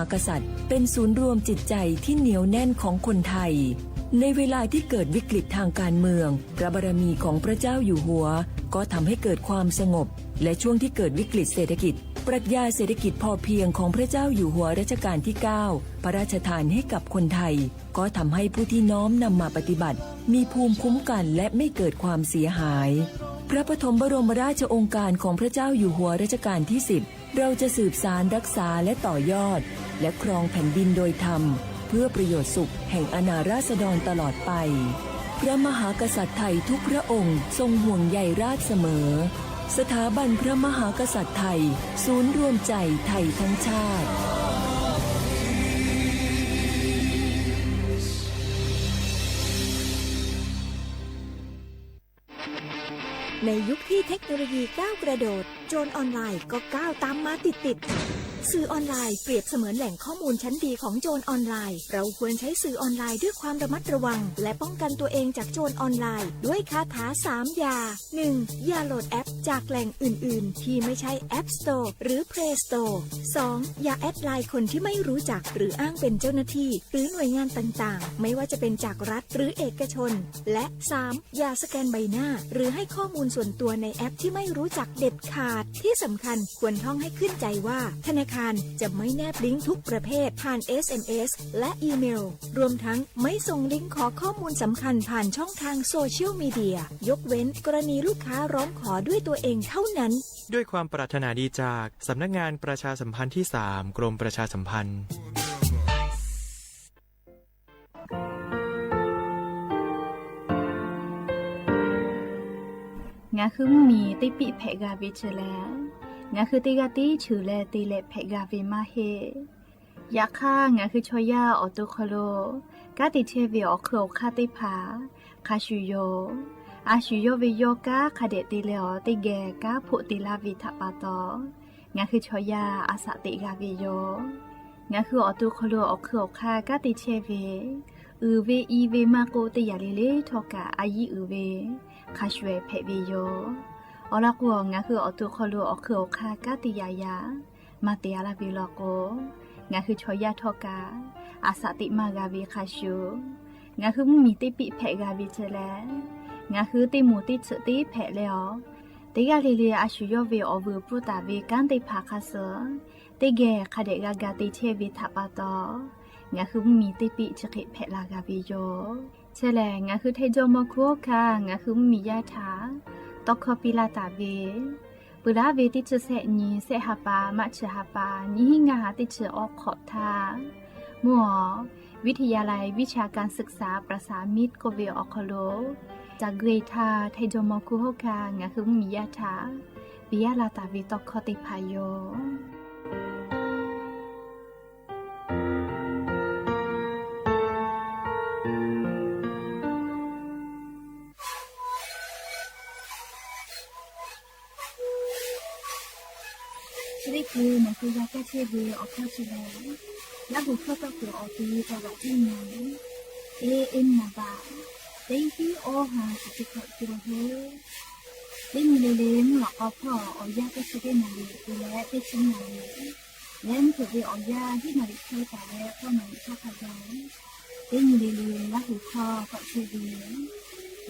ากษัตริย์เป็นศูนย์รวมจิตใจที่เหนียวแน่นของคนไทยในเวลาที่เกิดวิกฤตทางการเมืองพระบารมีของพระเจ้าอยู่หัวก็ทำให้เกิดความสงบและช่วงที่เกิดวิกฤตเศรษฐกิจปรัชญาเศรษฐกิจพอเพียงของพระเจ้าอยู่หัวรัชกาลที่ 9พระราชทานให้กับคนไทยก็ทำให้ผู้ที่น้อมนำมาปฏิบัติมีภูมิคุ้มกันและไม่เกิดความเสียหายพระปฐมบรมราชโองการของพระเจ้าอยู่หัวรัชกาลที่ 10เราจะสืบสานรักษาและต่อยอดและครองแผ่นดินโดยธรรมเพื่อประโยชน์สุขแห่งอาณาราษฎรตลอดไปพระมหากษัตริย์ไทยทุกพระองค์ทรงห่วงใยราชเสมอสถาบันพระมหากษัตริย์ไทยศูนย์รวมใจไทยทั้งชาติในยุคที่เทคโนโลยีก้าวกระโดดโจรออนไลน์ก็ก้าวตามมาติดสื่อออนไลน์เปรียบเสมือนแหล่งข้อมูลชั้นดีของโจรออนไลน์เราควรใช้สื่อออนไลน์ด้วยความระมัดระวังและป้องกันตัวเองจากโจรออนไลน์ด้วยคาถา3อย่า 1. อย่าโหลดแอปจากแหล่งอื่นๆที่ไม่ใช่ App Store หรือ Play Store 2. อย่าแอดไลน์คนที่ไม่รู้จักหรืออ้างเป็นเจ้าหน้าที่หรือหน่วยงานต่างๆไม่ว่าจะเป็นจากรัฐหรือเอกชนและ 3. อย่าสแกนใบหน้าหรือให้ข้อมูลส่วนตัวในแอปที่ไม่รู้จักเด็ดขาดที่สำคัญควรท่องให้ขึ้นใจว่าธนาคารจะไม่แนบลิงก์ทุกประเภทผ่าน SMS และอีเมลรวมทั้งไม่ส่งลิงก์ขอข้อมูลสำคัญผ่านช่องทางโซเชียลมีเดียยกเว้นกรณีลูกค้าร้องขอด้วยตัวเองเท่านั้นด้วยความปรารถนาดีจากสำนักงานประชาสัมพันธ์ที่ 3 กรมประชาสัมพันธ์งาคือมีติปิเพกาวิเชแลงาคือติกาติชูแลติเลเพกาวิมาเฮยาค่างาคือชอยาออโตโคโลกาติเทวิออโคคาติผาคาชูโยอาชูโยวิโยกาคาเดติเลอติแกกาพุติลาวิทัปาโตงาคือชอยาอาสติกาวิโยงาคือออโตโคโลออโคคากาติเทวิเวอีเวมาโกติยาลิเลทอกาอายีเวคาชเวเพวิโยออลากัวงาคือออตุคอลูออคือคากาติยายามาเตียลาวิลโกงาคือชอยาทอกาอาสติมากาวิคาชูงาคือมีติปิเพกาวิเจแลงาคือติมูติสติเพเลอติกาลิลีอาชูโยเวอวูปรุตาเวกันติภาคาเซติเกคาเดกากาติเทวิทัปาโตงาคือมีติปิชกิเพลากาวิโยเชแลงาคือเทโจมคุคางาคือมียาถาตอกคอปิลาตาเวปุราเวติชเสนีเสหปามัชหปานิหิงาติชออกขอทามัววิทยาลัยวิชาการศึกษาประสานมิตรโกเวออคโลจากเกรทาไทโจมคุโฮคางาคือมียาถาปิยาลาตาเวตอกคอติพายโยนี่คือมันคือยาแก้เชื้อเวออกเข้าชิลแล้วบุคคลต้องตัวออกตีจะแบบที่ไหนเอ็นนาบาเต็งที่โอหาสุดที่ตัวเฮเต็งเลเลมหลอกเอาพ่อเอายาแก้เชื้อได้นาลีตัวแล้วได้ชิ้นนาลีแล้วถือว่าเอายาที่นาลีช่วยแต่แล้วก็นาลีชอบขยันเต็งเลเลแล้วหัวคอก็เชื้อเว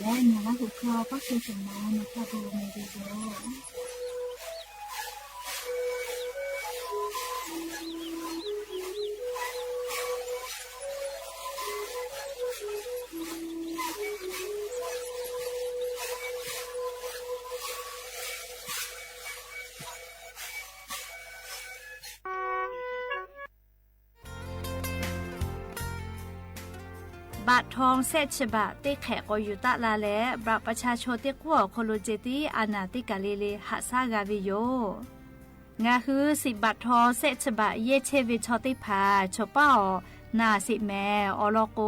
และนาแล้วหัวคอก็เชื้อสมองนะคะดูในวิดีโอบาททองเซชบะติแขกอยู่ตะลาและบราประชาชนติกัวโคโลเจติอานาติกาเลเลหะซากาวิโยงาคือ10 บาททองเซชบะเยเชวิชอติพาชป้านาสิแมออลโก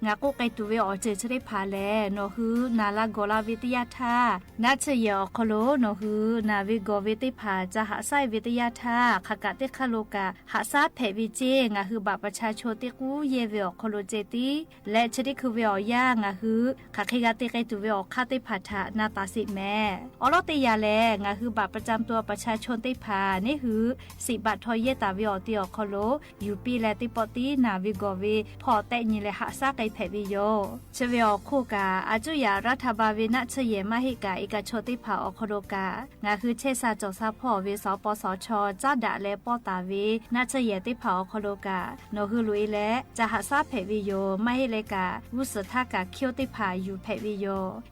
งากูไกตัวเวอเจอจะได้พาแลโนฮือนาลากอลาวิทยาธานาเชยอคโลโนฮือนาวิโกวิติพาจะหาไซวิทยาธาขกะเตคโลกาหาซาเพวิเจงาฮือบาประชาชนติกูเยเวอคโลเจติและชดิคือเวอย่างาฮือขะเคกะเตไกตัวเวอคาติพาทานาตาสิแม่อลอติยาแลงาฮือบาประจำตัวประชาชนติพานี่ฮือ10 บาททอยเยตาเวอติอคโลยูปีและติปอตีนาวิโกเวพอแต่ญิและหาซาไกเพวิโยเชเวอคู่กาอาจุยารัฐบาลเวนะเชเยมาหิกาอิกาโชติพาอคโลกางาคือเชซาจอซาพ่อเวสปสชจ้าดะและปอตาเวนะเชเยติพาอคโลกาโนฮือลุยและจะหาซาเพวิโยมาหิเลกาวุสทากาเคียวติพาอยู่เพวิโย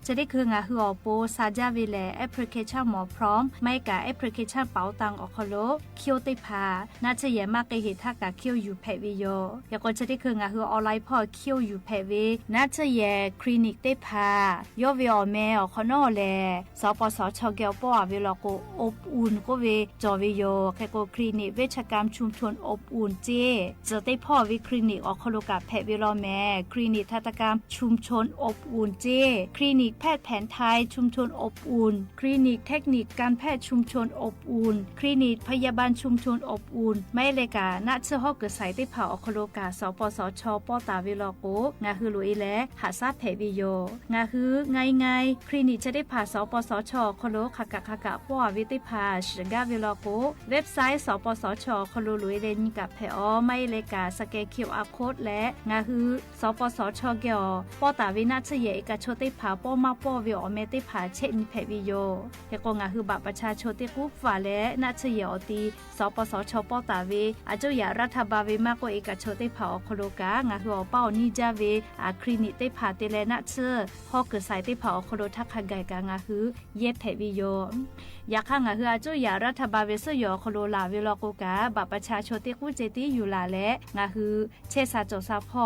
จะได้คืองาคืออโปซาจาเวและแอปพลิเคชันหมอพร้อมไม่กาแอปพลิเคชันเป๋าตังอคโลเคียวติพานะเชเยมาเกหิทากาเคียวอยู่เพวิโยยากจะได้คืองาคือออนไลน์พ่อเคียวอยู่เพวินะเชเยคลินิกติพายอวิอแมอคอนอแลสปสชเกลปอเวลโกอบอุ่นก็เวจอวิโยแคโกคลินิกเวชกรรมชุมชนอบอุ่นเจจะได้พ่อวิคลินิกอคโลกาแพทย์เวลแมคลินิกทันตกรรมชุมชนอบอุ่นเจคลินิกแพทย์แผนไทยชุมชนอบอุ่นคลินิกเทคนิคการแพทย์ชุมชนอบอุ่นคลินิกพยาบาลชุมชนอบอุ่นไม่เลยกาณเชื่อฮอกเกิดใส่ได้ผ่าอคโลกาสปสชปอตาเวลโกงาคือลุยและหาซาแพทย์วิโยงาคือไงคลินิกจะได้ผ่าสปสชคโลขกะป้อวิติพาชกาเวลโกเว็บไซต์สปสชคโลลุยเลนกับแพอไม่เลยกาสแกคิวอาร์โค้ดและงาคือสปสชเกียวปอตาวินาเชเยกะโชติผาป้อมาป้อวิอเมติผาเชนแพวิโยเฮกงาคือบัตรประชาชนติกุฝาและนาเชเยอตีสปสชปอตาวิอาจุยารัฐบาลวิมากกว่าเอกโชติผาอคโลกางาคืออเป้านิจาเวอาคลินิกติผาเตเลนาเชฮอกเกิดใส่ติผาอคโลทักขไกกางาคือเย็บแพวิโยอยากข้างาคืออาจุยารัฐบาลเวสยอคโลลาเวลโกกาบัตรประชาชนติกุเจติอยู่ลาและงาคือเชซาโจซาพ่อ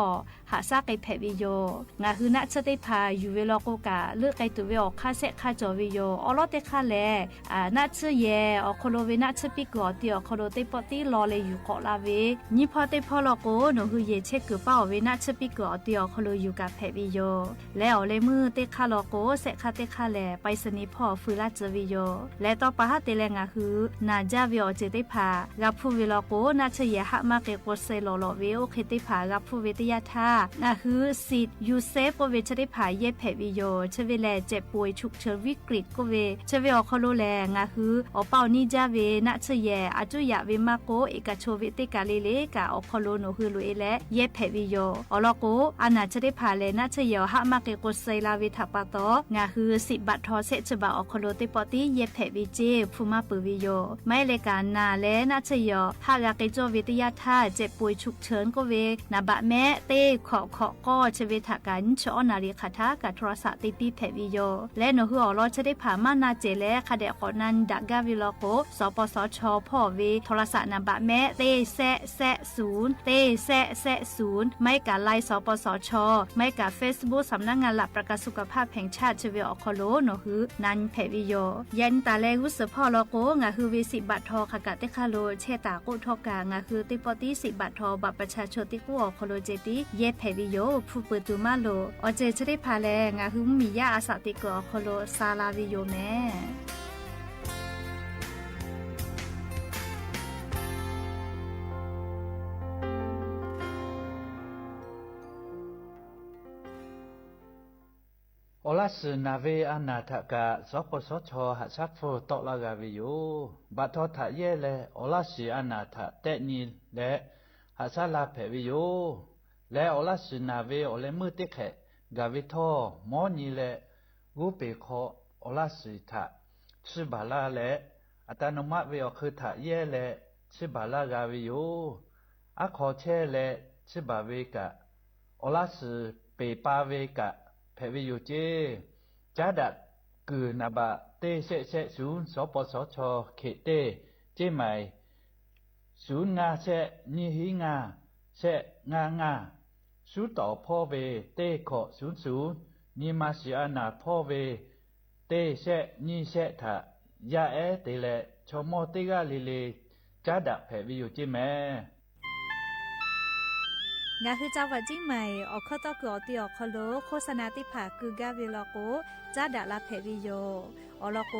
หาซาไกแพวิโยงาคือนาเชติพาอยู่เวลโกกาเลือกไกตัวเวอคาเซคาจอวิโยอลอเตคาแลนาเชเยอคโลเวนาเชปิกอติอคโลเตปติลอเลอยู่เกาะลาเวนิพอเตพอลโกโนคือเยเชกเป้าเวนาเชปิกอติอคโลอยู่กับแพวิโยแล้วเลมือเตคาลโกเซคาเตคาแลไปสนิพอฟืลาเจวิโยและต่อปะฮะเตเลงาคือนาจาวิอเจติพากับผู้เวลโกนาเชเยหะมาเกโกเซโลโลเวโอเคติพากับผู้เวทยาธางาคือสิทธิ์ยูเซฟก็เวชได้ผายเย็บแผลวิโยเชเวแลเจ็บป่วยฉุกเฉินวิกฤตก็เวเชเวอคโลแลงาคืออเป่านิจาเวนะเชเยอาจุยะเวมาโกเอกโชวิติกาเลเลกาอคโลโนคือลุเอและเย็บแผลวิโยอลโกอานาจะได้ผาเลนะเชเยหะมาเกโกไซลาเวทัปะโตงาคือ10 บาททอเซฉบาอคโลติปอติเย็บแผลวิเจภูมาปืวิโยไม่เลกานาและนะเชเยหากาเกโจวิทยาธาเจ็บป่วยฉุกเฉินก็เวนาบะแม่เต้ขอก็เชเวทากันชอนาริคาทากับโทรศัพท์ติปีแผวิโยและโนฮืออลอจะได้ผ่ามานาเจและคาเดกอนันดักกาวิลโกสปสชพ่อเวโทรศัพท์นาบะแม่เต้แซ0เต้แซ0ไม่กาไลสปสชไม่กา Facebook สำนักงานหลักประกันสุขภาพแห่งชาติเชเวอคโลโนฮือนันแผวิโยยันตาแลกุสพ่อลโกงาคือเว10 บาททอขากะเตคาโลเชตาโกทอกางาคือติปอติ10 บาททอบัตรประชาชนติกูอคโลเจติเย็บแผวิโยผู้เปิดตูมาโลอเจจะได้พาแลงาคือมียาอาสาติกอคโลซาลาวิโยแม่โอลาสนาเวอนาทกะสปสชหะชักโฟตอลากาวิโยบัทอทะเยเลโอลาสีอนาทะเตนีและหะซาลาเพวิโยและโอลาสนาเวโอเลมือติแขกาวิทอมอนีและกูเปขอโอลาสีทะชิบาลาและอัตโนมัติเวอคือทะเยและชิบาลากาวิโยอะขอเชและชิบาเวกะโอลาสีเปปาเวกะเพวิโยเจจาดักกือนาบะเตเซศูนย์สปสชเขเตเจใหม่ศูนย์งาเซนิหิงาเซงาสูต่อพ่อเวเตขอ00นิมาสิอานาพ่อเวเตเซนิเซทะยาเอเตเลชโมติกาลิเลจาดักเพวิโยเจแม่ งาคือเจ้าวัดจิ้งใหม่ออกข้อต่อกือตีออกคโลโฆษณาติผาคือกาเวลโกจ้าดาลาเพวิโยอลโก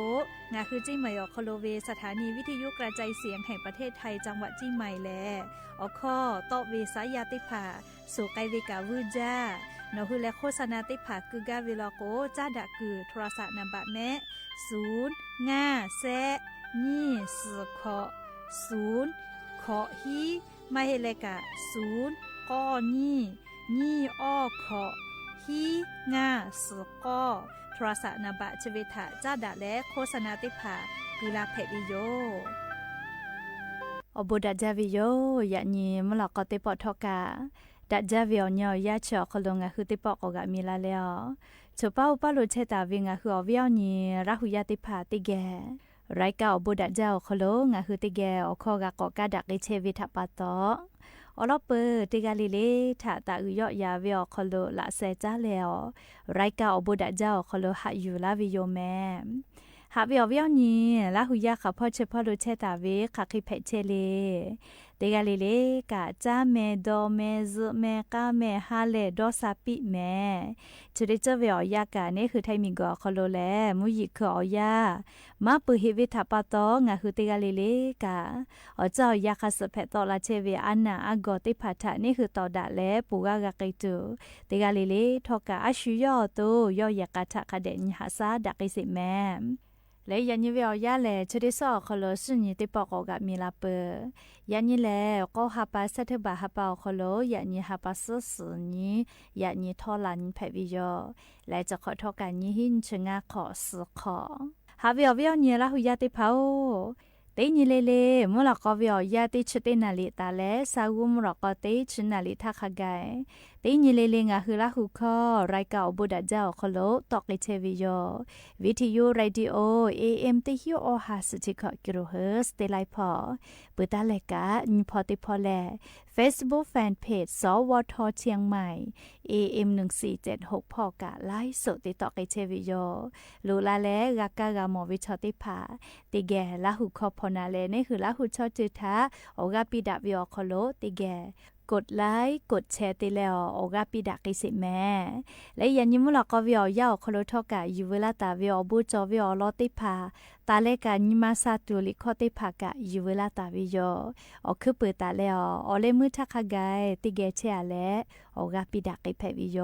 งาคือจิ้งใหม่ออกคโลเวสถานีวิทยุกระจายเสียงแห่งประเทศไทยจังหวัดจิ้งใหม่แลออกข้อต่อเวสายาติผาสู่ไกเวกาวืจ้านอคือและโฆษณาติผาคือกาเวลโกจ้าดากือโทรศัพท์นำบัตรแม่0 5 แซนี่สือขอ0ขอฮีมาเฮเลกะ0ก้อนี่อ้อขอฮีง่าสือก้อโทรศัพท์นบัชเวทะจ้าดะและโฆษณาติผากุลาเพวิโยอบุดาจาวิโยยะนีมลอกติปอทอกาดัจจาวิโอญอยาชอคลงะคือติปอกกะมีลาเลอchupa upa lo cheta vinga hu aviao ni rahuya ti pha ti ge raika obuda jao kholo nga hu ti ge okho ga ko ka dak le che vi tha pa to olope ti ga li le tha ta u yo ya vio kholo la se cha le o raika obuda jao kholo ha yu la vi yo me ha vio vio ni la hu ya kha pho che pho lo cheta ve kha khi phe che le te ga le le ka cha me do me zu me ka me ha le do sa pi me chu de che vio ya ka ne khu thai mi go kholo le mu yi kho ya ma pu hi vi tha pa to nga hu te ga le ka o chao ya kha sa phe to la che ve ana a go te pha tha ne hu to da le pu ga kai tu te ga le tho ka a shu yo to yo ya ka tha kha de nya sa da kai se meလေယညဝရလေချရစောခလစညတိပကောကမီလာပယညလေကောဟာပါစတဘဟာပါခလယညဟာပါစစညယညထောလန်ဖက်ဗီယောလေချခထောကညဟင်းချငါခောစခောဟာဗီယောဗီယောညလာဟူယတိဖောတေညလေလေမလကောဗီယောယတိချတေနလီတာလေစာဝမရကတေချနလီထခဂိုင်တေညလေလေငါဟူလာဟုခောရိုက်ကောဘုဒဂျာခလိုတောက်လေချေဗီယောวิทยุเรดิโอ AM ติฮิโอฮาสติกกิโลเฮิรตซ์เตไลพอปุตาเลกะนิพอติพอแล Facebook Fan Page สวทเชียงใหม่ AM 1476พอกะไลฟ์สดติดต่อไกเชวิโยลูลาเลกากะกะมอวิชอติผาติแกลาหุคอพอนาเลนี่คือลาหุชอจิทาโอกาปิดาวิโอคโลติแกกดไลค์กดแชร์ติแล้วโอกาปิดากิสิแม่และยันยิมุลก็วิอยาวคโลทอกะอยู่เวลาตาวิอบูจอวิอลอติพาตาเลกะนิมาซาตุลิคอติพากะอยู่เวลาตาวิโยออคือเปิดตาแล้วอเลมือทักขกายติเกเชอะและโอกาปิดากิเพวิโย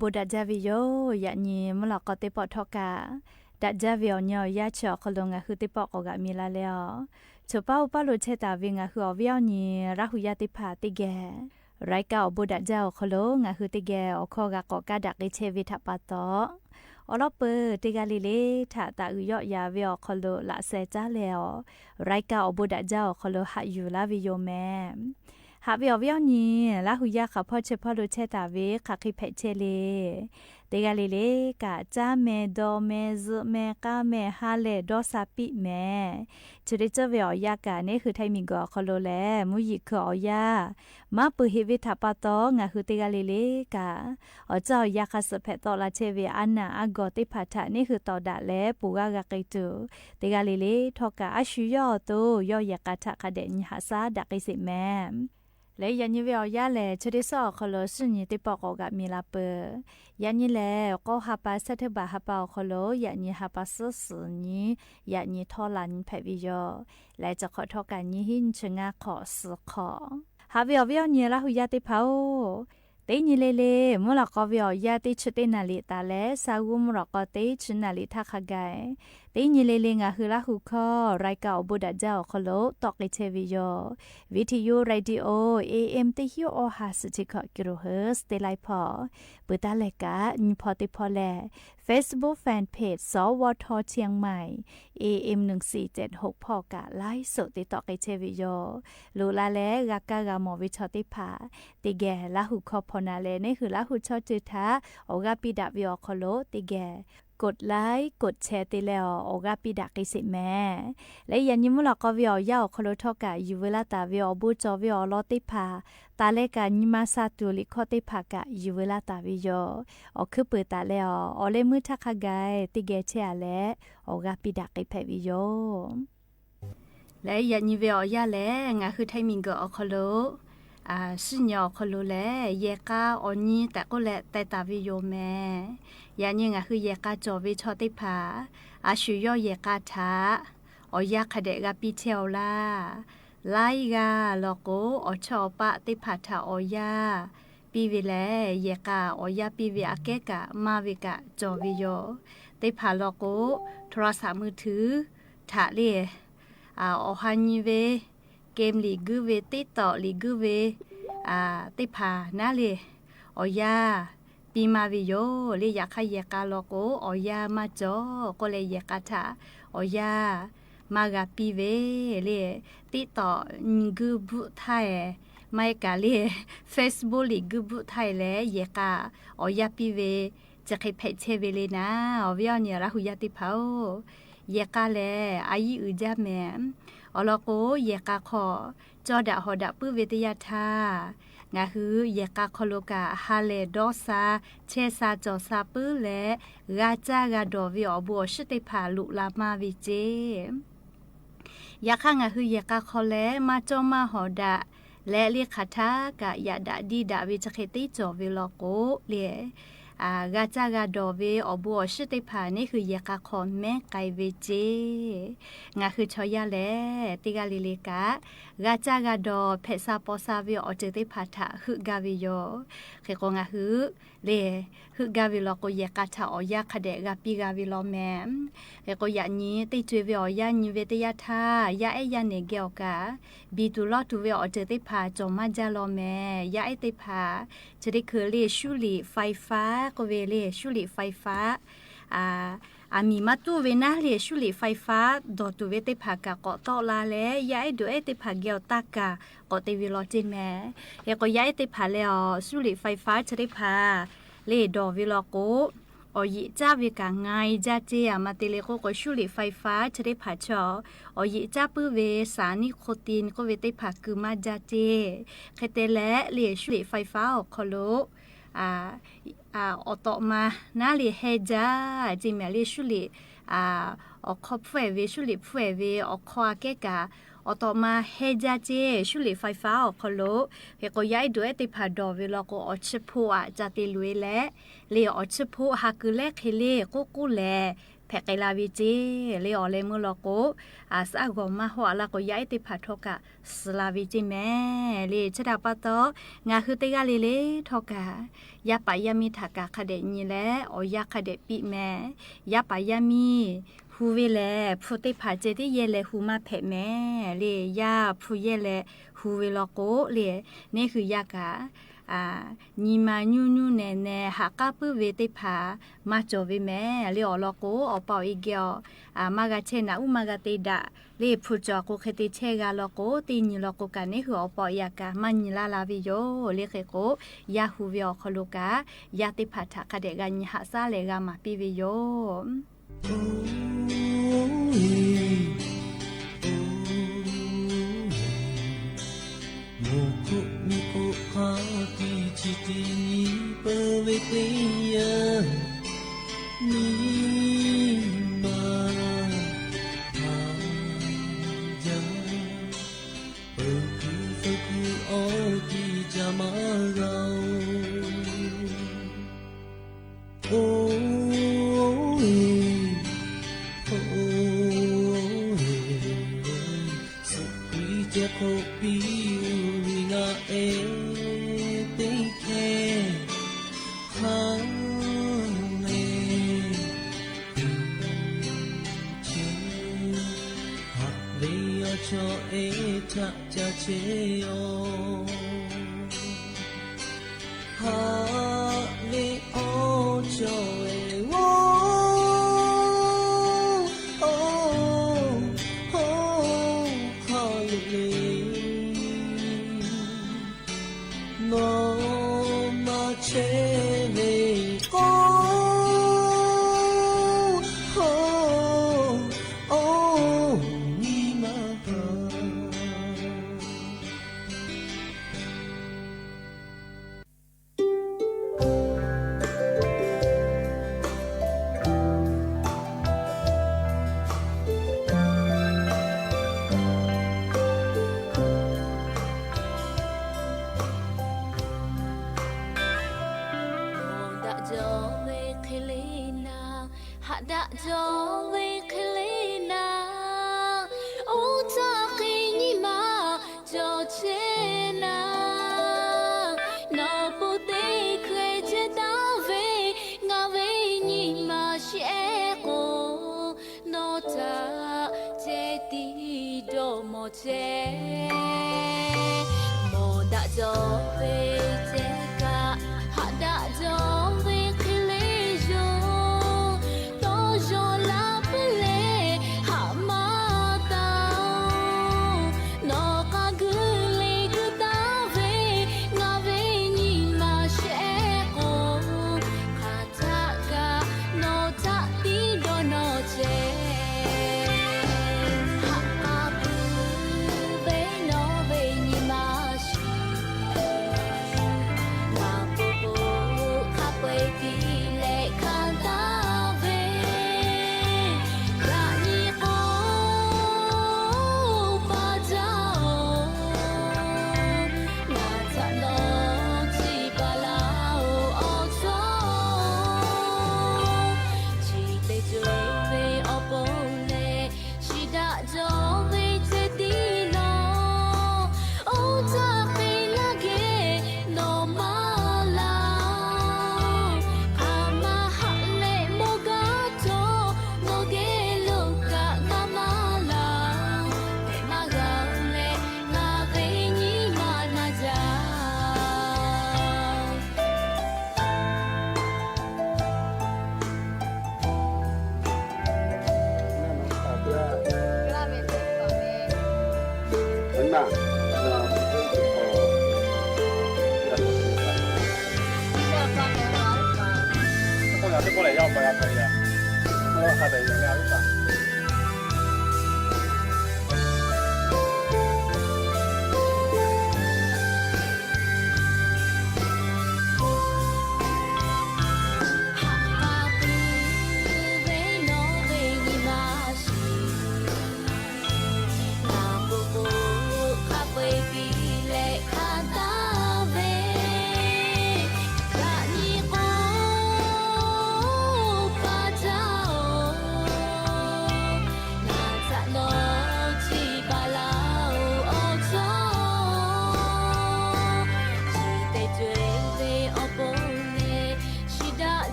บุดัจจาวิโยยะนีมลอกอติปอทอกาดัจจาวิโยยะชอคลงะคือติปอกอกะมีลาแล้วchupa upa lo cheta vinga hu ovia ni rahu ya ti pha ti ge rai ka obuda jao kholo nga hu ti ge okho ga ko ka da ke che vi tha pa to olo pe ti ga li le tha ta u yo ya vio kholo la se cha le o rai ka obuda jao kholo ha yu la vi yo me ha vi ovia ni la hu ya kha pho che pho lo cheta vi kha khi phe che leတေကလေးလေကကြမဲဒေါ်မဲဇမဲကမဲဟာလေဒေါ်စာပိမဲချရီချဝေယကနေခထိုင်မီကောခလိုလေမူယီခောယမပဟိဝိထပတောငါခုတေကလေးလေကအကြောယခစဖက်တော်လာချေဝေအနာအဂောတိဖတ်ထနေခုတော်ဒါလေပူကကိတူတေကလေးလေထောကအရှူယောတူယောယကထခတဲ့ညဟာစာဒကိစိမဲလေယညဝေယလေချရီစောခလိုစညတိပကောကမီလာပယညလေကောဟာပါစတဲ့ဘာဟာပါခလိုယညဟာပါဆစနီယညထောလန်ဖက်ဗီယောလေจะขอทอกันยิหินชงาขอสขอหาเวียวเวียวเนี่ยละหุยาติเผาเตญิเลเลมุลกอเวียวยาติชุเตนาลิตาเลสาวุมุลกอเตชุนาลิทักขะไกเตญิเลเลงะหือละหุคอไรกาอบุดะเจ้าขโลตอกลิเชวิโยวิทยุเรดิโอ AM ติฮิโอหาสติกะกิโลเฮิรตซ์เตไลพอปุตาเลกะนิพอติพอแล Facebook Fanpage สวทเชียงใหม่ AM 1476พอกะไลฟ์สดติตอกลิเชวิโยลูลาเลกะกะกะมอวิชอติพาติแกละหุคอพอนาเลนี่คือละหุชอจิทาโอกาปิดะวิโอขโลติแกกดไลค์กดแชร์ติแล้วโอกาปิดากิสิแม่และยันยิมุลก็วิอยาคโลทอกะอยู่เวลาตาวิอบูจอวิอลอติพาตาเลกานิมาซาตุลิคอติพากะอยู่เวลาตาวิโยอคือเปิดตาแล้วอเลมือทักขะไกติเกเชอะและโอกาปิดากิเพวิโยและยันยิเวอยาแลงะคือไทมิงกอคโลสิญญาคโลแลเยกาอนีแต่ก็แลแต่ตาวิโยแม่ยานี่งะคือเยกาจอวิชอติภาอาชุยอเยกาทาอยาคเดกาปิเทวลาไลกาโลโกอชอปะติภาทาอยาปีวิแลเยกาอยาปีวิอาเกกะมาวิกะจอวิโยติภาโลโกโทรศัพท์มือถือถาเลอหันยิเวเกมลีกูเวติต่อลีกูเวติพานาเลอยาปีมาวิโยเลอยากให้ยากาโลโกอยามาจอก็เลยยากาทาอยามากาปีเวเลติต่อกูบุไทยไม่กาเล Facebook ลีกูบุไทยและยากาอยาปีเวจะให้เพจเชเวเลนะวิญญาณราหุยาติเผายากาเลอายุอุจาแม่อลโกเยกาขอจอดะหอดะปื้อเวทยาทางะฮือเยกาคโลกาฮาเลดอซาเชซาจอซาปื้อและกาจากาดอวิอบัวชิติภาลุลามาวิเจยาข้างะฮือเยกาคอแลมาจอมาหอดะและเรียกคาทากะยาดะดีดะวิจเคติจอวิลโกเลกาจากาดอเวอบัวชิติภานี่คือเยกาคอนแม่ไกเวเจงะคือชอยาแลติกาลิเลกากาจากาดอเพซาปอซาเวอเจติภาทะฮึกาวิโยเคกงะฮึเลฮึกาวิโลโกเยกาทาอยาคเดกาปิกาวิโลแมเคกยะนี้ติจวยเวอยานิเวตยาทายาเอยาเนเกลกาบีตุลอตุเวอเจติภาจอมาจาโลแมยาเอติภาจะได้คือเลชุลีไฟฟ้าก็เวเลชุลีไฟฟ้ามีมาตัวเวนะเลชุลีไฟฟ้าดอตัวเวติภากะกอตอลาและยาดูเอติภาเกียวตากะกอเตวิโลจิแม่ยาก็ยาเอติภาแล้วชุลีไฟฟ้าจะได้พาเลดอวิโลโกยิจ้าวิกาไงจ้าเจียมาติเลโกก็ชุลีไฟฟ้าจะได้ผ่าชอยิจ้าปื้อเวสานิโคตินก็เวติผ่าคือมาจ้าเจเคเตและเลชุลีไฟฟ้าออกคโลอตอมานาลีเฮจาจิเมลีชุลีอคอเฟเวชุลีเฟเวอคอเกกาอตอมาเฮจาเจชุลีไฟฟ้าอคโลเฮก็ย้ายด้วยติพาดอเวลก็อชพูจาติลุยและเลอชพูฮักเลเคเลกุกุแล แพกไกลาวิเจเลยออเลยมือลอโกอาสากอมาหัวละก็ย้ายติพัดทกะสลาวิเจแม่เลยชะดาปะตองาคือเตกาเลยทกะยาปายามีทากะคเดญีแลอยาคเดปิแม่ยาปายามีฮูเวเลพูติผาเจติเยเลฮูมาแผ่แม่เลยยาพูเยเลฮูเวลโกเลยนี่คือยากะညီမညူညူနဲ့နဲ့ဟာကပဝေတိဖာမချိုဝေမဲလေော်လကိုအပေါอีเกียวမကချေနာဥမကတိဒလေဖူချောကိုခတိချေကလကိုတင်ညလကိုကနေဟောအပေါရကမညလာလာဗီယောလေခေကိုယာဟူဝေခလုကယာတိဖာထခတဲ့ကညဟာစားလေကမပြဗီယောChitini pervetia ni ma ja perku perku oti jamarau sepi je kopi nga cho e cha cha che yo ha le o cho e wo oh oh ha le no ma che le ko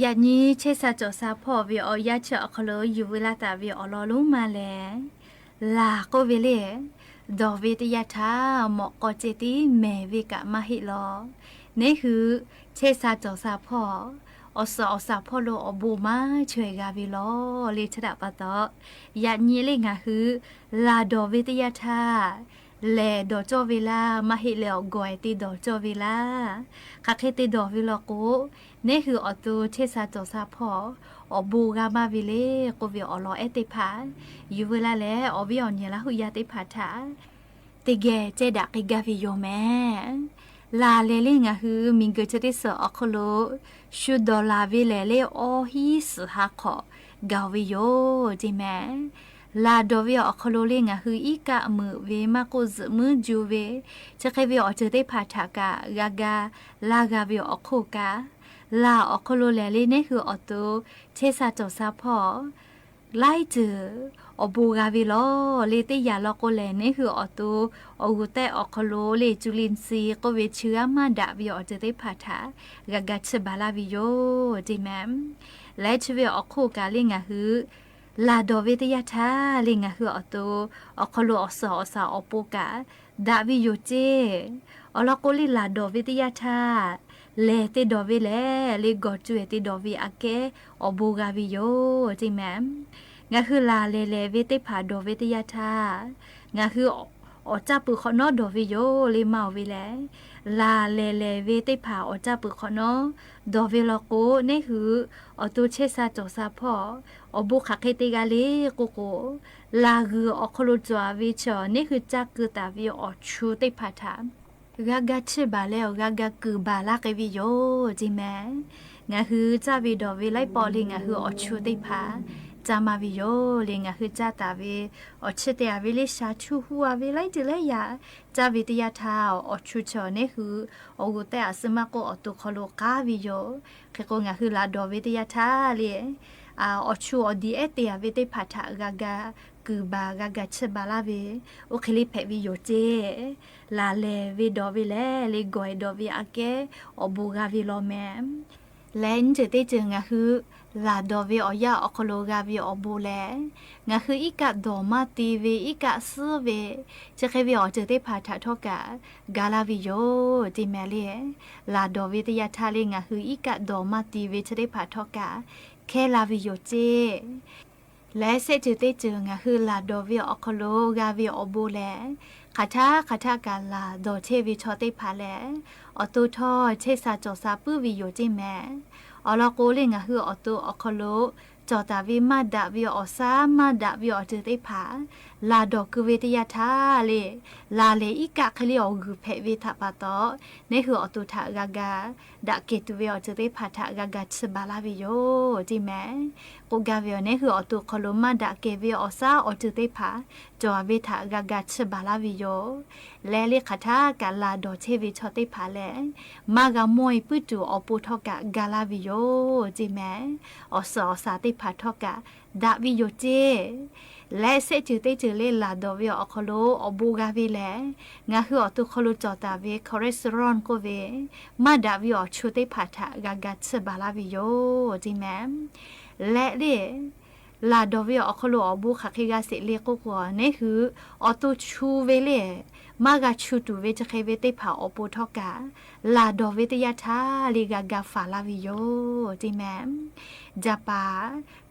อย่านี้เชษาจอซาพ่อวิออยาเจาะคลอยู่เวลาตาวิอลอลุมาแลลาก็เวเลดอเวตยาทาหมอกอเจติแม่เวกะมาหิลอนี่คือเชษาจอซาพ่ออสาพ่อโลอบูมาช่วยกาวิลอเลชดาปะตออย่านี้เลงาคือลาดอเวตยาทาแลดอจอเวลามาหิเลอกอยติดอจอเวลาคาเคติดอวิลอโกนี่คืออตูเชษาจอซาพ่ออบูกามาวิเลโกวิอลอเอติพาอยู่เวลาแลอวิออนเยละหุยาติพาทาติเกเจดักกาวิโยแม่ลาเลเลงาคือมิงเกจติสอคโลชูดอลาวิเลเลโอฮิสฮาขอกาวิโยจิแม่ลาดอวิอคโลเลงาคืออีกะมือเวมาโกซมือจูเวจะเควิอเจติพาทากากากาลากาวิอโคกาลาอคโลเลเลนี่คืออโตเชซาจอซาพ่อไล่เจอบูกาวิโลเลเตยาลโกเลนี่คืออโตอกุเตอคโลเลจุลินซีก็เวเชื้อมาดาวิอเจติพาทากากาชบาลาวิโยจิแมมและชเวอโคกาเลงาคือลาดอเวตยาทาเลงาคืออโตอคโลอสอสาอโปกาดาวิโยเจอลโกลิลาดอเวตยาทาเลเตดอวิเลเลกอจูเอติดอวิอาเกอบูกาวิโยจิแมมงาคือลาเลเวเตพาดอเวตยาทางาคืออจับปือขอนอดอวิโยเลมาวิเลลาเลเวเตพาอจับปือขอนอดอวิลโกนี่คืออตุเชซาจอซาพ่ออบุคาเคติกาเลโกโกลาคืออคโลจวาวิชอนี่คือจักคือตาวิอชูเตพาทากากาชิบาแล้วกากาคือบาลากวิโยจิแมงาคือจาวิดอวิไลปอลิงาคืออชูติพาจามาวิโยลิงาคือจาตาวิอชิเตอวิลิชาชูหัววิไลจิเลยาจาวิตยาทาอชูชอนี่คืออกุเตอสมาโกอตุคโลกาวิโยเคโกงาคือลาดอวิตยาทาเลอชูอดีเอเตอวิติพาทากากาคือบากากาชบาลาเวโอเคลิเพวิโยเจลาเลวิดอวิเลเลกอยดอวิอาเกอบูกาวิโลแมมและนเจติจึงาคือลาดอวิอยาอคโลกาวิอบูเลงาคืออีกะดอมาตีเวอีกะซื้อเวจะเควิอเจติพาทาทอกากาลาวิโยติแมเลลาดอวิตยาทาเลงาคืออีกะดอมาตีเวจะได้พาทอกาแค่ลาวิโยเจและเซจิเตจึงคือลาดอวิอคโลกาวิอบูเลคาทากาลาโดเทวิชอติพาเลอตุทอเชซาจอซาปืวิโยจิแมอลโกเลงคืออตุอคโลจอตาวิมาดาวิอซามาดาวิอจิเตพาลาดอกุเวตยาทาเลลาเลอีกะคลิออกุเพวิทาปาโตนี่คืออตุทากากาดาเกตุเวอจิเตพาทากากาชบาลาวิโยจิแมกูกาวิอนี่คืออตุคโลมาดาเกวิอซาอจิเตพาจอวิทากากาชบาลาวิโยและเลคาทากาลาดอเทวิชอติพาเลมากามวยปุจูอปุทอกะกาลาวิโยจิแมอสอสาติพาทอกะดาวิโยเจและเซจืเตจืเลลาดอวิอคโลอบูกาวิเลงาคืออตุคโลจอตาเวคอเลสเตอรอลโกเวมาดาวิอชูเตพาทากากาชบาลาวิโยจิแมและเลลาดอวิอคโลอบูคาคิกาเสเลโกโกนี่คืออตุชูเวเลมากาชูตูเวจะเคเวเตพาอปูทอกาลาดอเวตยาทาลีกากาฟาลาวิโยจิแมจาปา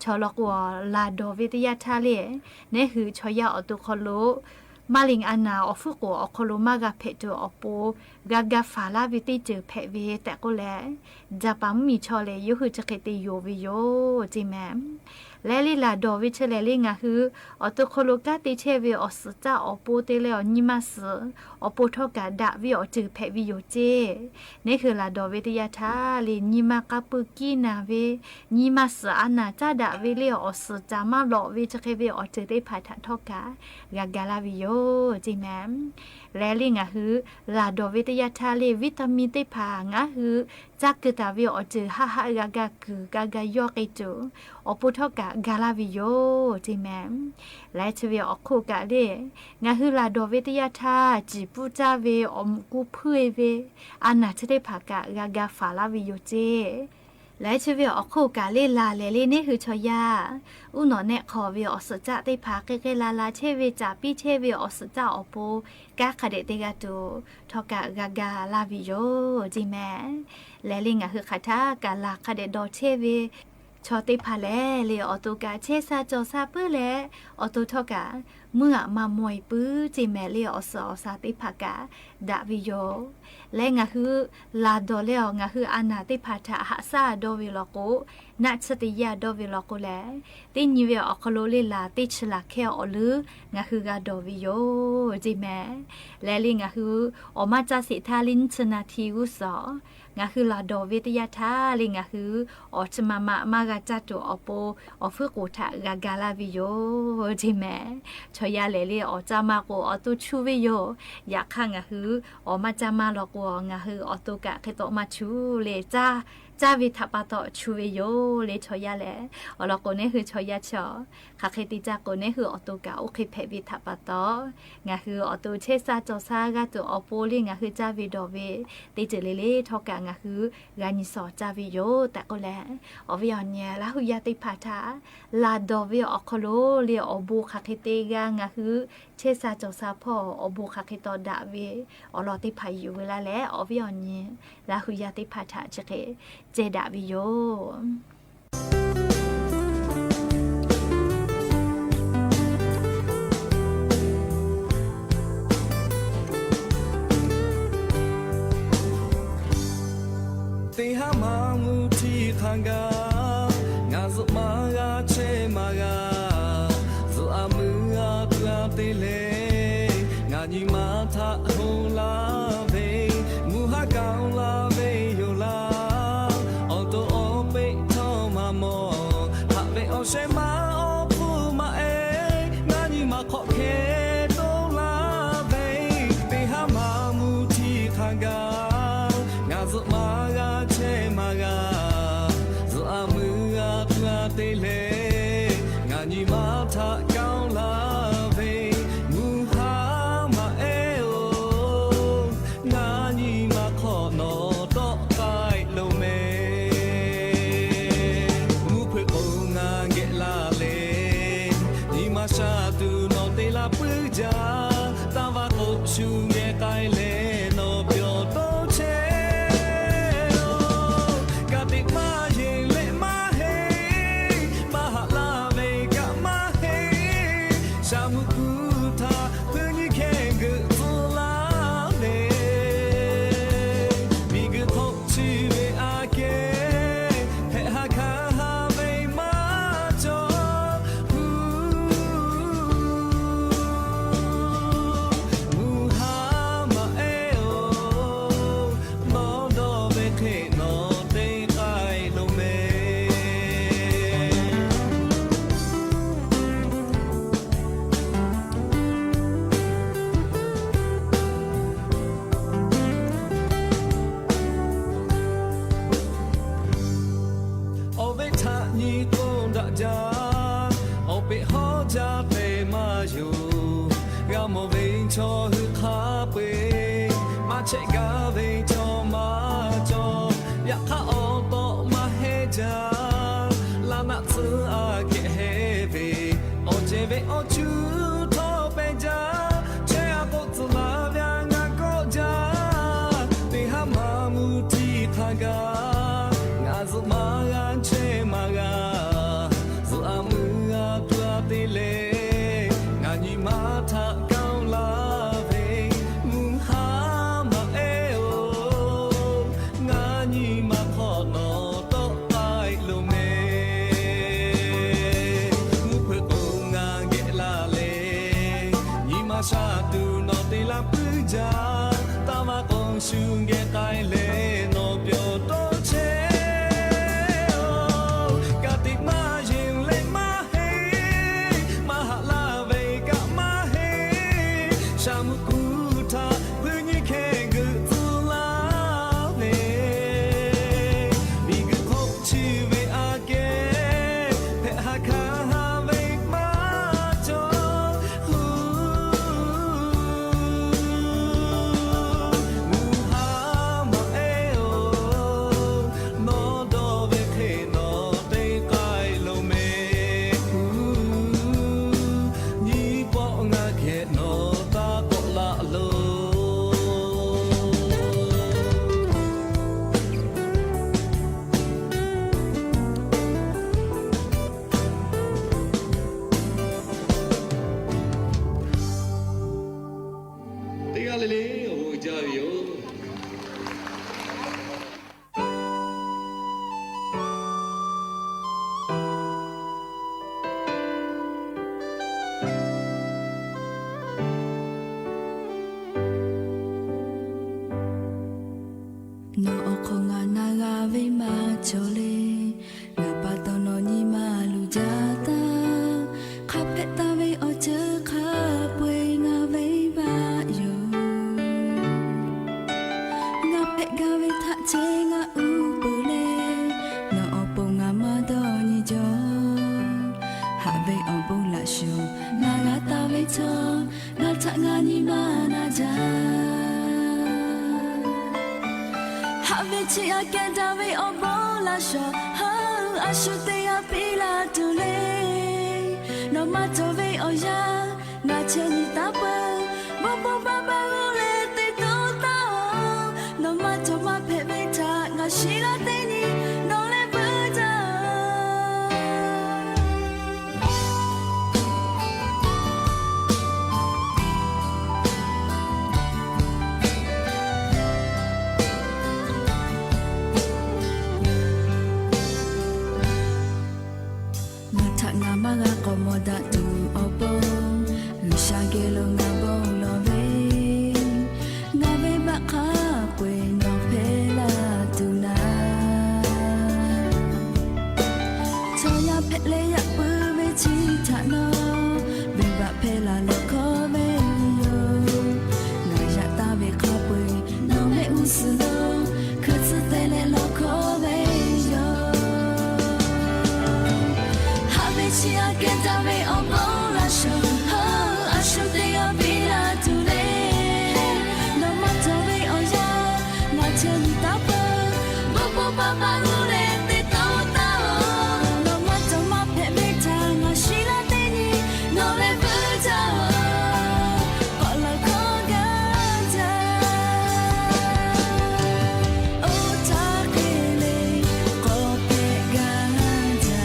ชอลกวลาดอเวตยาทาเลนี่คือชอยาอตุคโลมาลิงอานาอฟุโกอคโลมากาเพโตอปูกากาฟาลาวิติเจอเพเวแต่ก็แลจาปามีชอเลยุคือจะเคเตโยวิโยจิแมและลีลาดอวิเชเลลิงาคืออตุโคโลกาติเชวิอสจาอปูเตเลอนิมาสอปูทอกาดาวิอจือเพวิโยเจนี่คือลาดอวิตยาทาลีนิมากาปุกีนาเวนิมาสอานาจาดาวิเลอสจามาหลอวิจะเควิอจือได้พาทาทอกากากาลาวิโยจิแมมและลิงาคือลาดอวิตยาทาลีวิตามินเตพางาคือจักกตาวิอจือฮาฮากากาคือกากายอกิจูอปูทอกากาลาวิโยจิแมมและชเวอโคกาเลงาคือลาดอวิตยาทาจิปูจาเวอมกูเพยเวอานาชเดภากากากาฟาลาวิโยเจ และชีวิตออกคู่กาเล่ลาเลเล่นี่คือชอยาอุนอเนคอวิออสจะได้พาเกลาลาเชวิจาปีเชวิออสจะอปูกาคาเดเตกาตูทอกากากาลาวิโยจิแม่และลิงคือคาทากาลาคาเดดอเชวิชอติพาแลเลออโตกาเชซาจอซาเปื้อแลออโตทอกาเมื่อมามวยปื้อจิแม่เลออสอซาติพากาดาวิโยและงาคือลาโดเลองาคืออานาติพาทาหาซาโดวิโลโกนัสติยาโดวิโลโกแลติญิเวออคโลเลลาติชลาเคออลืองาคือกาโดวิโยจิแม่และลิงาคืออมาจาสิทาลินชนาทีกุสองาคือลาโดวิทยาทาลิงาคืออจมามากาจัตุอโปอฟกุทากากาลาวิโยจิแม่ชอยาเลเลอจามาโกอตุชูวิโยอยากข้างาคืออมาจามาลอกงาคืออตุกะเคโตมาชูเลจาวิทัปโตชูวิโยเลชอยาเลอลอกเนี่ยคือชอยาชอคาเคติจากโกเนี่ยคืออตุกะโอเคเพวิทัปโตงาคืออตุเชซาจอซากาตุอโปลิงาคือจาวิโดเวติเจเลเลทอกะงาคือกานิสอจาวิโยแต่ก็แลอวิยอนเนี่ยลาหุยาติพาทาลาโดเวอคโลเลอบูคาเคเตกางาคือเชซาจอซาพ่ออบูคาเคโตดาเวอลอติพายุเวลาแลอวิยอนเนี่ยลาหุยาติพาทาเจเคเจดาวิโยติหามามูที่ขังกางาสุมากาเชมากาสุอามืออาเกลาติเลงาญิมาทะโหลาเวมูฮากาลาเวโยลาออโตโอเปทอมาโมฮะเวโอเชมาโอฟูมาเองาญิมาขอเคโตลาเวติหามามูที่ขังกางาสุมาติเลงาญิมาทะกาลาเวมูฮามาเอโองาญิมาขอโนโตไกโลเมมูเพโองาเกลาเลญิมาชาตูโนเตลาปุจาตาวาโกชูเงไกเลโนเปียวโตเชกาติมาเยเลมาชามุกุทาเพื่อยิ่งแข่งกับตัวลาเล่มีกึศทบชีวิตอาเกให้หาคาหาไม่มาจอมูฮามาเอโอโนโดเบเคโนเตไกโลเมโอเปฮอจาเปมาอยู่กาโมเวชอฮึคาเปมาเชกาเวชอมาจออยากข้าออโตมาเฮจาลานาซึอาเกเฮเวโอเจเวโอจูโทเปจาเชอาโกตุลาเวียงาโกจาติหามามูทีทางกางาซุมางานเชมากาติเลงาญิมาทะกาลาเวมูฮามาเอโองาญิมาขอโนโตไกโลเมมูเพโองาเกลาเลญิมาชาตูโนเตลาปุจาตามากงชูเกไกเลโนเปียวโตเชกาติมายิงเลมาชามุกุทาเพื่อยิ่งแข่งกับตัวลาเล่มีกึศทบชีวิตอาเกเพหาคาหาเวมาจอมูฮา ขับเพตาเวอเจอขับเวงาเวบาอยู่งาเพกาเวทะเจงาอูปูเลงาอปงามาดอนิจอหาเวอบุละชูงางาตาเวชองาทะงานิมานาจาหาเวชิอาแกนตาเวอบุละชูฮาอาชุเตยาปิลาตุเลno matter where or ya na cheni ta pa bo bo ba ba le te to ta no matter ma phe me ta nga shi la te ni no le ba ta nga tha nga ma ga ko mo da tu opo lu sha ge lo nga bong lo ve nga ve ba kha pwe no phe la tu na cho ya phe le ya pu me chi tha no ve ba phe la lo ko me yo nga ya ta ve kha pwe no me u su lo kha tsu te le lo ko me yo si a get away on bola show I should they be la to le no matter way on ya na chen ta pa bo bo ba ba le te to ta no matter ma phe me ta ma shi la te ni no le ba ta ko la ko ga ta oh ta ke le ko pe ga ta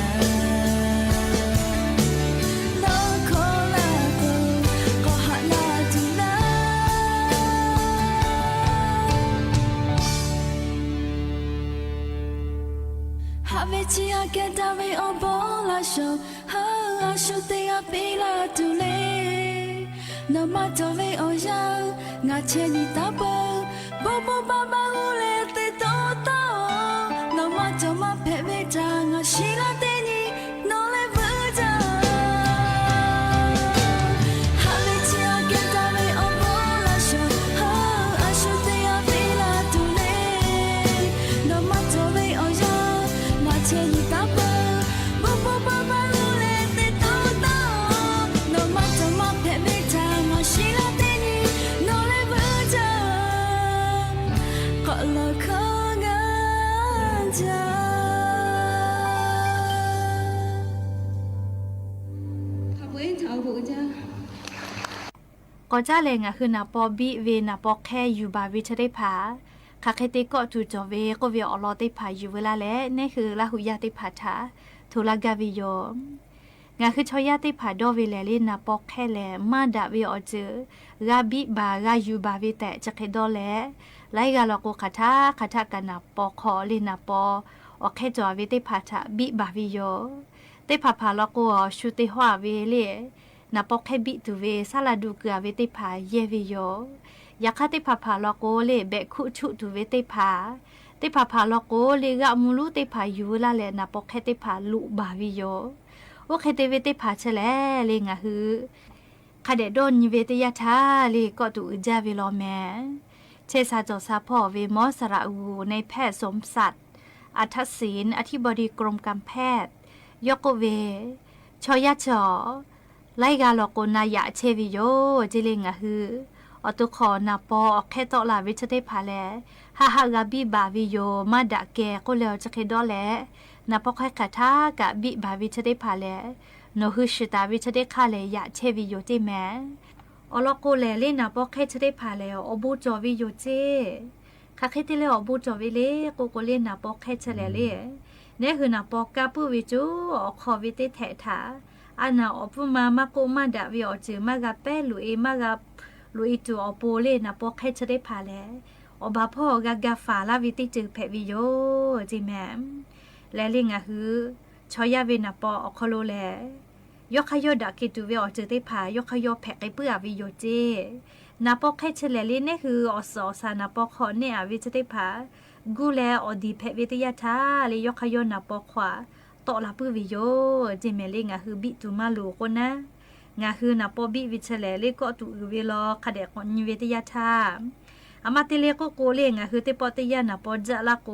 Chi a get away on bola show ha I should they be la to le no matter way oh ya nga che ni ta pa bo bo ba ba le te to ta no matter ma phe me ta nga shi la te ni no le ba ta ha me chi a get away on bola show ha I should they be la to le no matter way oh ya chen ta pa bo bo ba ba le te to ta no matter ma phe me ta ma shi la te ni no le ba ta ko la kha ga ja ก็จ้าเลยงะคือนาปอบีเวนาปอแค่อยู่บาวิชได้ผาคาเคติก็จูจอเวก็เวอลอได้ผาอยู่เวลาแล้วนี่คือลาหุยาได้ผาทาทุลากาวิโยงะคือชอยาได้ผาดอเวเลลีนาปอแค่แลมาดาเวอเจอกาบิบากาอยู่บาวิแต่จะเคดอแลไลกาลอกคาทากันนาปอขอลีนาปอโอเคจอเวได้ผาทาบิบาวิโยได้ผาลอกชุติหัวเวเลนาปอกแค่บิตูเวซาลาดูเกลือเวติผาเยวิโยยาคาติผาลอกโกเลเบคุชุตูเวติผาติผาลอกโกเลกะมูลูติผายูลาเลนาปอกแค่ติผาลุบาวิโยโอเคเตเวติผาเชลเลงะฮือคาเดดอนเวติยาทาเลก็ตูจาเวโลแมเชซาจอซาพ่อเวมอสระอูในแพทย์สมศักดิ์อัทศิลป์อธิบดีกรมการแพทย์ยกเวชอยาจอไล่กาลอกนายะเชวิโยจิเลงะฮืออตุขอนาปอแค่ตอลาวิชเตพาแลฮาฮากาบิบาวิโยมาดะแกก็แล้วจะเคดอแลนาปอแค่คาทากะบิบาวิชเตพาแลโนฮือชิตาวิชเตคาเลยะเชวิโยจิแมอลอโกแลเลนาปอแค่ชเตพาแลอบูจอวิโยเจคาเคติเลอบูจอวิเลโกโกเลนาปอแค่ชะแลเลเนคือนาปอกาปุวิจูอขอวิเตแทถาอันน่ะอปุมาโกมาดะวิอจือมากะเปลุเอมากะลุอีตูอโปเลนะปอแค่จะได้พาแลอบาพ่อกะกะฝาลาวิติจือแพวิโยจิแม่และลิงอะฮือชอยาเวนะปออคโลแลยกขยอดะกิตูเวอจือได้พายกขยอแพไกเปื้อวิโยเจนะปอแค่เฉลเลนี่คืออสอสานะปอขอเนี่ยวิจะได้พากูแลอดีแพวิทยาทาเลยยกขยอนะปอขวาโต ต่อละปื้อวิโยเจเมเลงาคือบิตูมาลูคนนะงาคือนาปอบิวิเชเลเลก็ตุเวลอคาเดกอนนิเวตยาทาอามาเตเลก็โกเลงาคือเตปอเตยานาปอจะละโก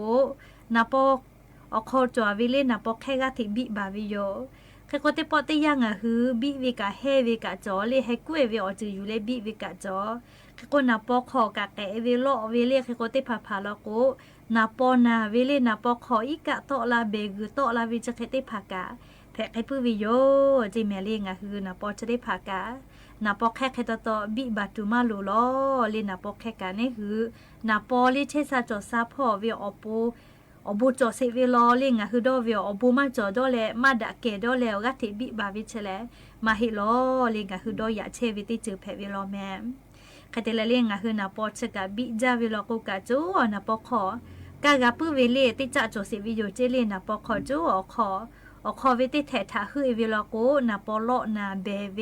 นาปออคอจววิเลนาปอแค่กะทิบิบาวิโยแค่ก็เตปอเตยางาคือบิวิกาเฮวิกาจอเลให้กุเอเวอจืออยู่เลบิวิกาจอแค่ก็นาปอขอกะแกเวโลเวเลแค่ก็เตพาพาละโกนาปอนาเวเลนาปอขออีกะโตลาเบกุโตลาวิจะแค่เตพากะแพะให้ปื้อวิโยจิเมเลงาคือนาปอจะได้พากะนาปอแค่แค่ตอบิบาตูมาลูลอเลนาปอแค่กะนี่คือนาปอเลเชซาจอซาพ่อเวอปูอบูจอเซเวลอเลงาคือดอเวอบูมาจอดอเลมาดะเกดอเลกะติบิบาวิเชเลมาฮิลอเลงาคือดอยะเชวิติจือแพะเวลอแมแค่เตเลงาคือนาปอชกะบิจาเวลอกูกะจูนาปอขอกะกะปื้อเวเลติจะจอเซวิโยเจเลนาปอขอจูอขอคอเวติแถทาคือเอเวลโกนาปอโลนาเบเว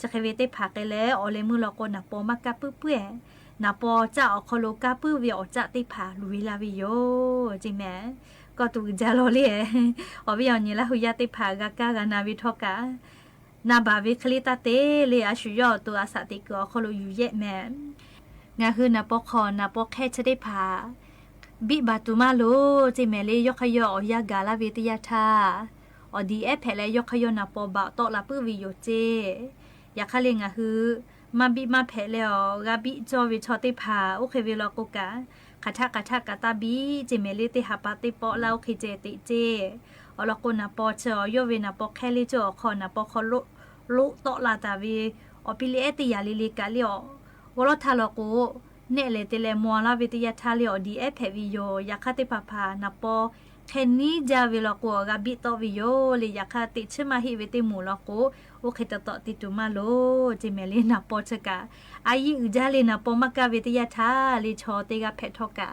จะเคเวติผักแล้วอเลมือลโกนาปอมากะปื้อเปื่อนาปอจะอคอโลกะปื้อเวอจะติผาลุยลาวิโยจริงแม่ก็ตูจาโลเลอวิยอนี่ละหุยาติผากะกะกะนาวิทอกะนาบาวิคลิตาเตเลอาชุยอตัวอาสติกอคอโลอยู่เยแม่งาคือนาปอคอนาปอแค่จะได้ผาบิบาตุมาโลจิแม่เลยยกขยอยากาลาเวติยาทาอดีแอแผลและยกขยนาปอบะโตละปื้อวิโยเจอยากคาเลงะคือมาบิมาแผลแล้วกาบิจอวิชอติพาโอเคเวลโกกะคาทากะตาบิเจเมเลติหาปาติปอลาโอเคเจติเจอลโกนาปอเชอยเวนาปอแคลิจอคอนาปอคอลุโตละตาวีอปิเลเอติยาลิลิกาลิอวโลทาลโกเนเลเตเลมัวลาวิติยาทาลิอดีแอแผลวิโยอยากคาติพานาปอแค่นี้จาเวลโกกาบิโตวิโยเลยอยากาติชมาฮิเวติมูลโกโอเคตอติตุมาโลจิเมเลนาปอชกะอายิอุจาเลนาปอมากาเวติยาทาลิชอเตกาเพทอกะ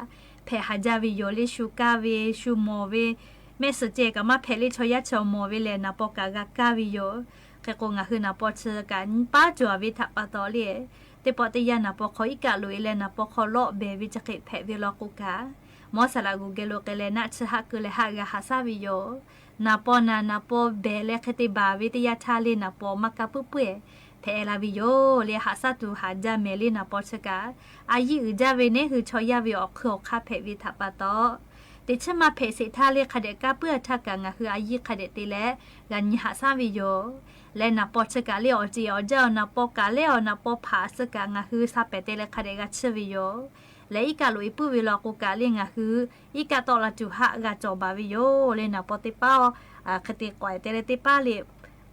เพหาจาวิโยลิชูกาเวชูโมเวเมสเจกะมาเพลิชอยาชอโมเวเลนาปอกากากาวิโยแค่กงาคือนาปอชกะป้าจววิทะปะตอเลเตปอติยานาปอขออีกะลุยเลนาปอขอโลเบวิจะเกเพเวลโกกามอสลากูเกโลเกเลนะชะฮะกุเลฮะกะฮาซาวิโยนาปอนาปอเบเลคติบาวิติยาทาเลนาปอมะกะปุเปเพลาวิโยเลฮะซาตุฮาจาเมเลนาปอชกะอายิอุจาเวเนคือชอยาวิออกคือคาเพวิทะปะตอติชมาเพสิทาเลคเดกะเปื้อทักกะงะคืออายิคเดติเลกันยิฮะซาวิโยและนาปอชกะเลอจิออเจ้านาปอกะเลอนาปอผาสกะงะคือซาเปเตเลคเดกะชวิโยและอีกาลุยปื้อเวลากูกาเลี้ยงคืออีกาตอละจุหะกาจอบาวิโยเลนะปอติป้าคติกวยเตเลติป้าเล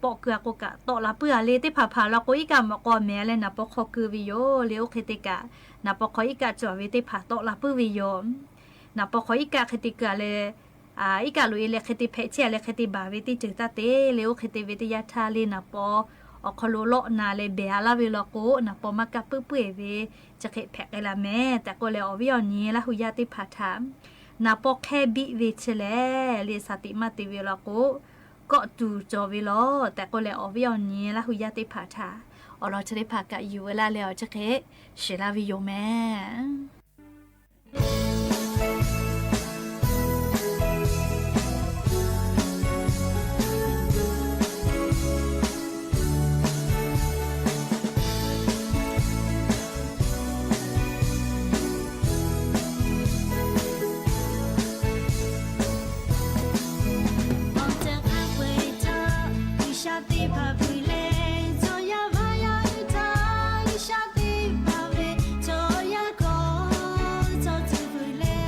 ปอเกือกูกะตอละเปื้อเลติผาผาละกูอีกามะกอแม่เลนะปอคอคือวิโยเลโอคติกะนะปอคออีกาจอวิติผาตอละปื้อวิโยนะปอคออีกาคติกะเลอีกาลุยเลคติเพเชเลคติบาวิติจึตาเตเลโอคติวิติยาทาเลนะปออคโลโลนาเลเบอาลาเวลโกนะปอมากะปื้อเปื่อเวจะเคแพกละแม่แต่ก็เลยอวิอนี้ละหุยาติผาถามนาปอแค่บิเวเชเลเลสติมาติเวลโกก็ตูจอเวลแต่ก็เลยอวิอนี้ละหุยาติผาถาอเราจะได้ผากะอยู่เวลาแล้วจะเคเชลาวิโยแม่ Hãy subscribe cho kênh Ghiền Mì Gõ để không bỏ lỡ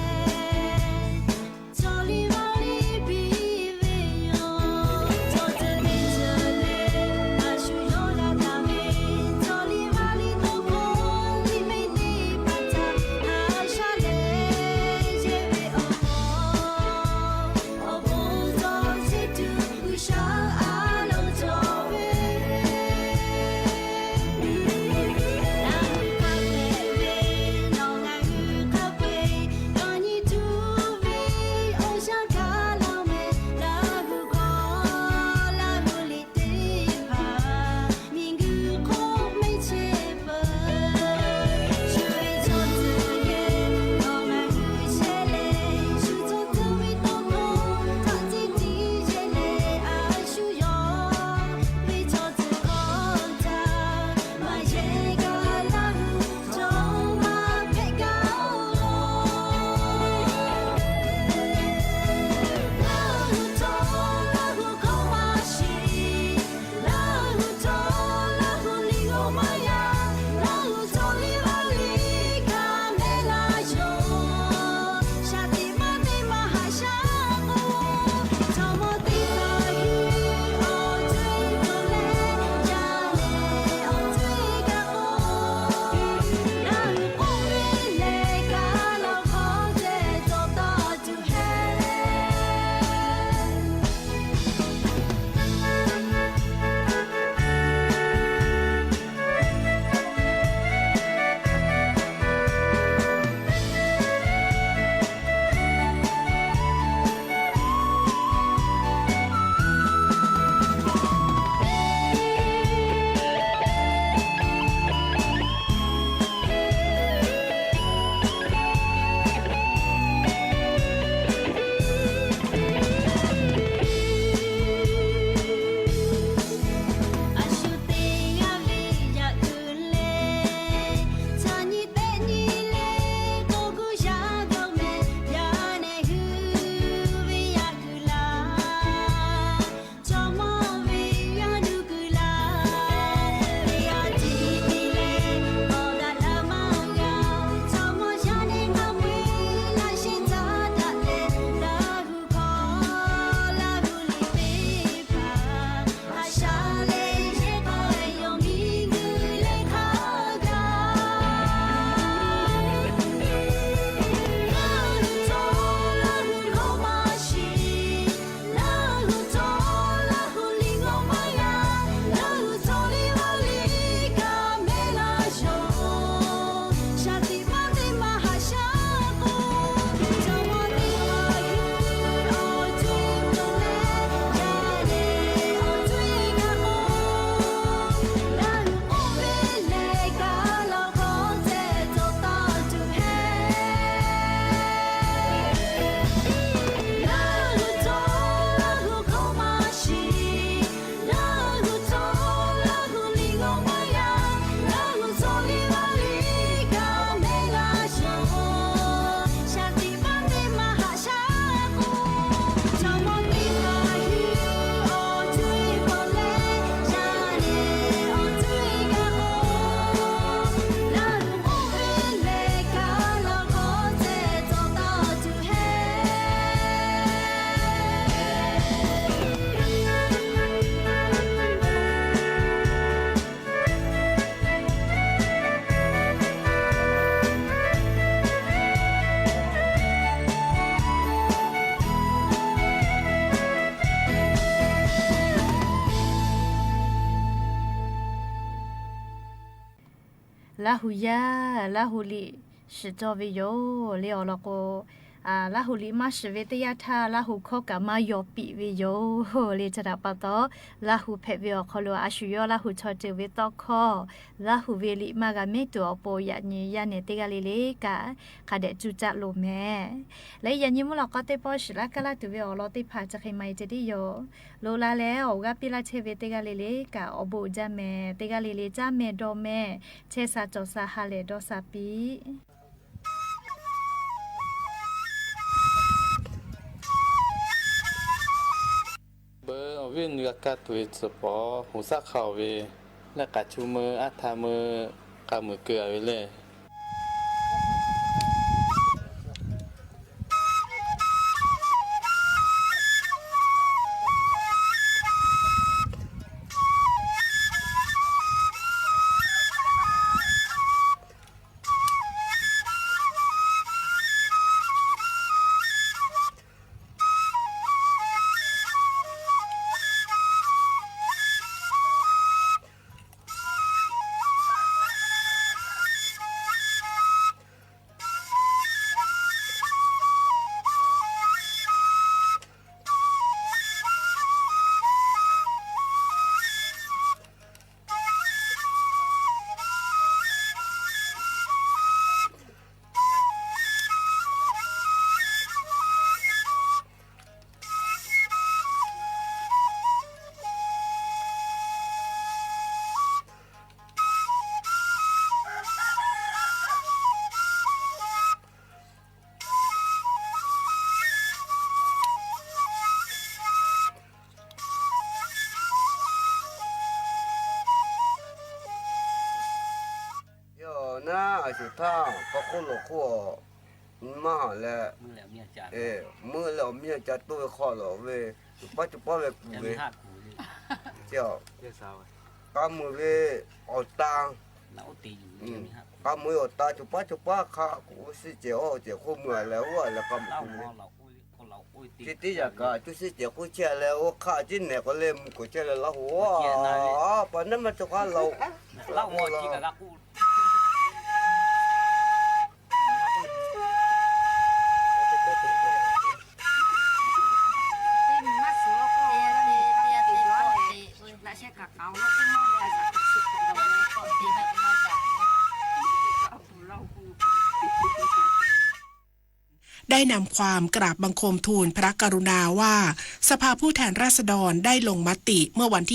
拉胡呀，拉胡里是做为有，了了个拉胡里嘛是为的呀他，拉胡可干嘛要比为有，哩จะดับปะตอ拉胡เพ为可罗อาชุย拉胡ชอเจ为ตอคอ拉胡为ลิมากะเมตัวโปยะนี่ยะเนี่ยติกะลิเลกะคาเดจุจักโลแม่และยะนี่มุลก็เตปอสิละกะละตัวเวอลอติพาจะใครไม่จะได้โยโลลาแล้วกะปิละเชเวติกะลิเลกะอโบจาแม่ติกะลิเลจาแม่ดอแม่เชซาจอซาฮาเลดอซาปีเบอร์วินยากาตุยสปอหูซักเข่าเวและกัดชูมืออัฐามือกามือเกลือไปเลย 那是他不可能过，嘛了，没了面家都好了喂，就把喂补喂，叫，他们喂熬当，他们要当就把卡，我是叫这后面来我来干嘛？这第二个就是这回家来我卡进来个嘞，过家来了哇，把那么多话老，老我这个老。ได้นำความกราบบังคมทูลพระกรุณาว่าสภาผู้แทนราษฎรได้ลงมติเมื่อวันที่